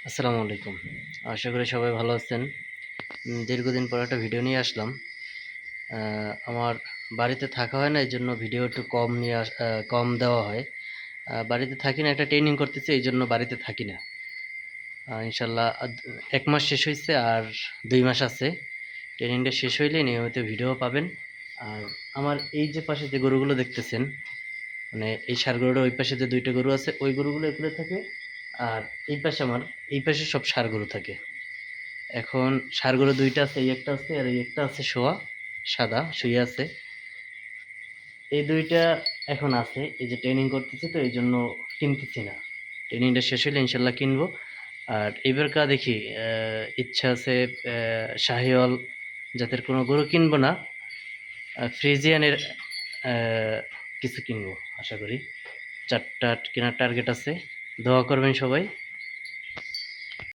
আসসালামু আলাইকুম। আশা করি সবাই ভালো আছেন। দীর্ঘদিন পর একটা ভিডিও নিয়ে আসলাম। আমার বাড়িতে থাকা হয় না, এইজন্য ভিডিও একটু কম দেওয়া হয়। বাড়িতে থাকি না, একটা ট্রেনিং করতেছি, এইজন্য বাড়িতে থাকি না। ইনশাআল্লাহ ১ মাস শেষ হইছে আর ২ মাস আছে। ট্রেনিংটা শেষ হইলে নিয়মিত ভিডিও পাবেন। আর আমার এই যে পাশে যে গরুগুলো দেখতেছেন, মানে এই ষাঁড় গরুটার ওই পাশে যে ২ টা গরু আছে, ওই গরুগুলো এখানে থাকে। আর এই পাশে সব ষাঁড় গরু থাকে। এখন ষাঁড়গুলো ২ টা আছে, এই একটা আছে আর এই একটা আছে শোয়া, সাদা শুয়ে আছে। এই ২ টা এখন আছে। এই যে ট্রেনিং করতেছি তো এইজন্য কিনতেছি না। ট্রেনিংটা শেষ হইলে ইনশাআল্লাহ কিনবো। আর এইবারকার দেখি ইচ্ছা আছে শাহিওয়াল জাতের কোনো গরু কিনবো না। ফ্রিজিয়ানের আ কিছু কিনবো আশা করি। ৪ টা কেনার টার্গেট আছে। দোয়া করবেন সবাই।